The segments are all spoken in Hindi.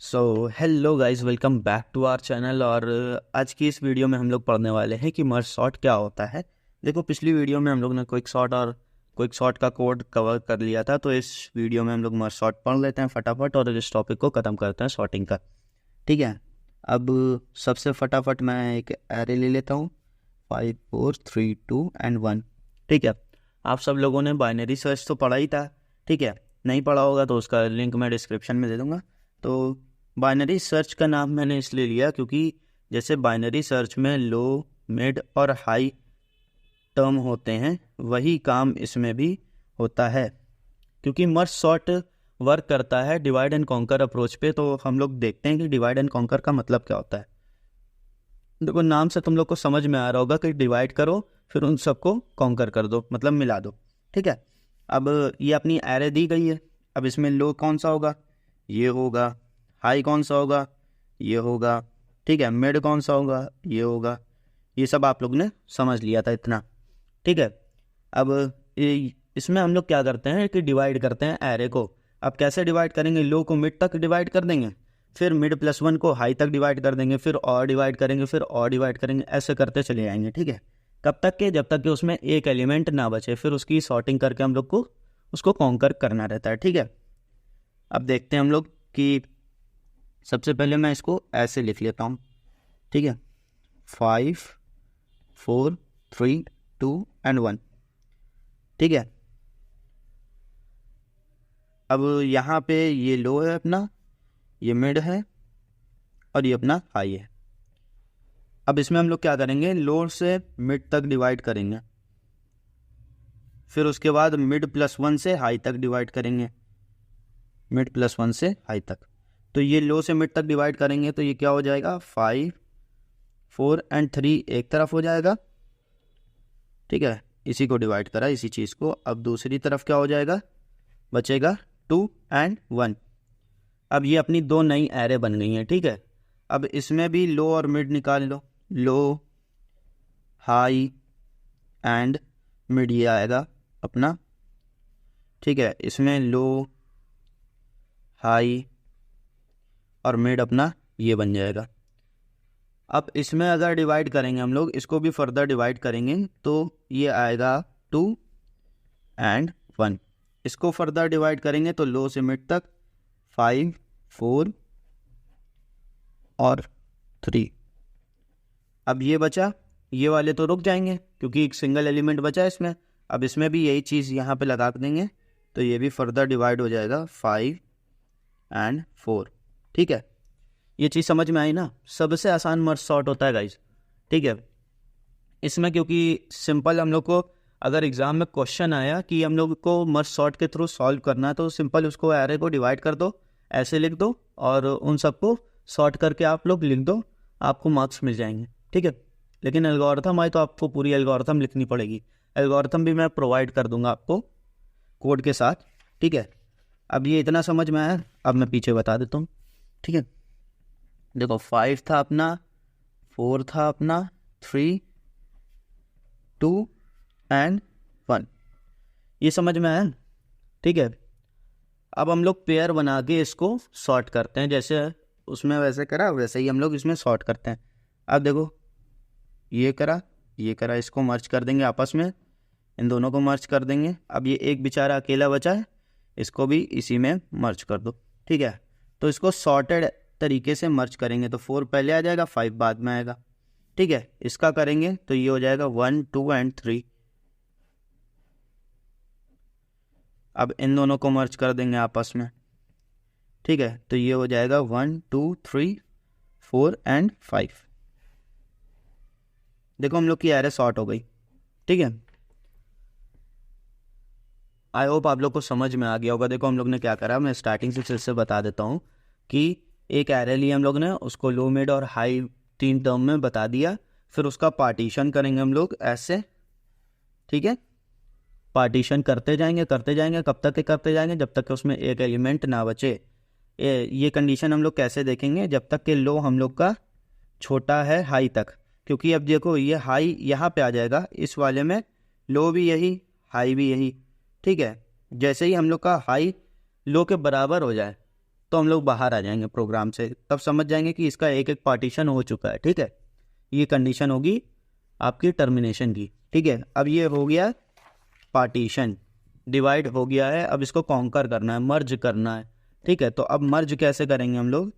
So hello guys, welcome back to our channel. और आज की इस वीडियो में हम लोग पढ़ने वाले हैं कि मर्ज सॉर्ट क्या होता है। देखो, पिछली वीडियो में हम लोग ने क्विक सॉर्ट का कोड कवर कर लिया था, तो इस वीडियो में हम लोग मर्ज सॉर्ट पढ़ लेते हैं फटाफट और इस टॉपिक को ख़त्म करते हैं सॉर्टिंग का। ठीक है। अब सबसे फटाफट मैं एक एरे ले लेता हूँ, 5 4 3 2 एंड 1। ठीक है। आप सब लोगों ने बाइनरी सर्च तो पढ़ा ही था। ठीक है। नहीं पढ़ा होगा तो उसका लिंक मैं डिस्क्रिप्शन में दे दूँगा। तो बाइनरी सर्च का नाम मैंने इसलिए लिया क्योंकि जैसे बाइनरी सर्च में लो, मिड और हाई टर्म होते हैं, वही काम इसमें भी होता है। क्योंकि मर्ज सॉर्ट वर्क करता है डिवाइड एंड कॉन्कर अप्रोच पे, तो हम लोग देखते हैं कि डिवाइड एंड कॉन्कर का मतलब क्या होता है। देखो, नाम से तुम लोग को समझ में आ रहा होगा कि डिवाइड करो फिर उन सबको कॉन्कर कर दो, मतलब मिला दो। ठीक है। अब ये अपनी एरे दी गई है। अब इसमें लो कौन सा होगा? ये होगा। हाई कौन सा होगा? ये होगा। ठीक है। मिड कौन सा होगा? ये होगा। ये सब आप लोग ने समझ लिया था इतना। ठीक है। अब इसमें हम लोग क्या करते हैं कि डिवाइड करते हैं एरे को। अब कैसे डिवाइड करेंगे? लो को मिड तक डिवाइड कर देंगे, फिर मिड प्लस 1 को हाई तक डिवाइड कर देंगे, फिर और डिवाइड करेंगे, फिर और डिवाइड करेंगे, ऐसे करते चले जाएंगे। ठीक है। कब तक के? जब तक कि उसमें एक एलिमेंट ना बचे, फिर उसकी सॉर्टिंग करके हम लोग को उसको कॉन्कर करना रहता है। ठीक है। अब देखते हैं हम लोग कि सबसे पहले मैं इसको ऐसे लिख लेता हूँ। ठीक है। 5 4 3 2 एंड 1। ठीक है। अब यहाँ पे ये लो है अपना, ये मिड है और ये अपना हाई है। अब इसमें हम लोग क्या करेंगे? लो से मिड तक डिवाइड करेंगे, फिर उसके बाद मिड प्लस 1 से हाई तक डिवाइड करेंगे, मिड प्लस 1 से हाई तक। तो ये लो से मिड तक डिवाइड करेंगे तो ये क्या हो जाएगा? 5 4 एंड 3 एक तरफ हो जाएगा। ठीक है। इसी को डिवाइड करा, इसी चीज़ को। अब दूसरी तरफ क्या हो जाएगा? बचेगा 2 एंड 1। अब ये अपनी दो नई एरे बन गई हैं। ठीक है। अब इसमें भी लो और मिड निकाल लो। लो, हाई एंड मिड ये आएगा अपना। ठीक है। इसमें लो, हाई और मिड अपना ये बन जाएगा। अब इसमें अगर डिवाइड करेंगे हम लोग, इसको भी फर्दर डिवाइड करेंगे तो ये आएगा 2 एंड 1। इसको फर्दर डिवाइड करेंगे तो लो से मिड तक 5 4 और 3। अब ये बचा, ये वाले तो रुक जाएंगे क्योंकि एक सिंगल एलिमेंट बचा है इसमें। अब इसमें भी यही चीज़ यहाँ पे लगा देंगे तो ये भी फर्दर डिवाइड हो जाएगा 5 एंड 4। ठीक है। ये चीज़ समझ में आई ना? सबसे आसान मर्ज सॉर्ट होता है गाइज। ठीक है। इसमें क्योंकि सिंपल हम लोग को अगर एग्जाम में क्वेश्चन आया कि हम लोग को मर्ज सॉर्ट के थ्रू सॉल्व करना है, तो सिंपल उसको एरे को डिवाइड कर दो, ऐसे लिख दो और उन सबको सॉर्ट करके आप लोग लिख दो, आपको मार्क्स मिल जाएंगे। ठीक है। लेकिन एल्गोरिथम आए तो आपको पूरी एल्गोरिथम लिखनी पड़ेगी। एल्गोरिथम भी मैं प्रोवाइड कर दूंगा आपको कोड के साथ। ठीक है। अब ये इतना समझ में आया, अब मैं पीछे बता देता हूँ। ठीक है। देखो, 5 था अपना, 4 था अपना, 3 2 एंड 1। ये समझ में आया? ठीक है। अब हम लोग पेयर बना के इसको सॉर्ट करते हैं, जैसे उसमें वैसे करा वैसे ही हम लोग इसमें सॉर्ट करते हैं। अब देखो, ये करा, ये करा, इसको मर्ज कर देंगे आपस में, इन दोनों को मर्ज कर देंगे। अब ये एक बेचारा अकेला बचा है, इसको भी इसी में मर्ज कर दो। ठीक है। तो इसको सॉर्टेड तरीके से मर्ज करेंगे तो 4 पहले आ जाएगा, 5 बाद में आएगा। ठीक है। इसका करेंगे तो ये हो जाएगा 1 2 एंड 3। अब इन दोनों को मर्ज कर देंगे आपस में। ठीक है। तो ये हो जाएगा 1 2 3 4 एंड 5। देखो, हम लोग की एरे सॉर्ट हो गई। ठीक है। आई होप आप लोग को समझ में आ गया होगा। देखो, हम लोग ने क्या करा, मैं स्टार्टिंग से फिर से बता देता हूँ कि एक एरे लिए हम लोग ने, उसको लो, मिड और हाई 3 टर्म में बता दिया, फिर उसका पार्टीशन करेंगे हम लोग ऐसे। ठीक है। पार्टीशन करते जाएंगे करते जाएंगे, कब तक के करते जाएंगे? जब तक कि उसमें एक एलिमेंट ना बचे। ये कंडीशन हम लोग कैसे देखेंगे? जब तक कि लो हम लोग का छोटा है हाई तक। क्योंकि अब देखो, ये हाई यहाँ पे आ जाएगा इस वाले में, लो भी यही, हाई भी यही। ठीक है। जैसे ही हम लोग का हाई लो के बराबर हो जाए, तो हम लोग बाहर आ जाएंगे प्रोग्राम से, तब समझ जाएंगे कि इसका एक एक पार्टीशन हो चुका है। ठीक है, ये कंडीशन होगी आपकी टर्मिनेशन की। ठीक है, अब ये हो गया पार्टीशन, डिवाइड हो गया है। अब इसको कॉन्कर करना है, मर्ज करना है। ठीक है, तो अब मर्ज कैसे करेंगे हम लोग,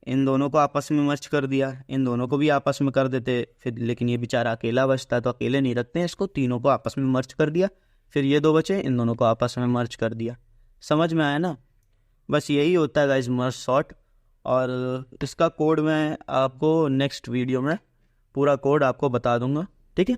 इन दोनों को आपस में मर्ज कर दिया, इन दोनों को भी आपस में कर देते फिर, लेकिन ये बेचारा अकेला बचता है तो अकेले नहीं रखते हैं इसको, तीनों को आपस में मर्ज कर दिया। फिर ये दो बचे, इन दोनों को आपस में मर्ज कर दिया। समझ में आया ना? बस यही होता है गाइस मर्ज सॉर्ट। और इसका कोड मैं आपको नेक्स्ट वीडियो में पूरा कोड आपको बता दूंगा। ठीक है।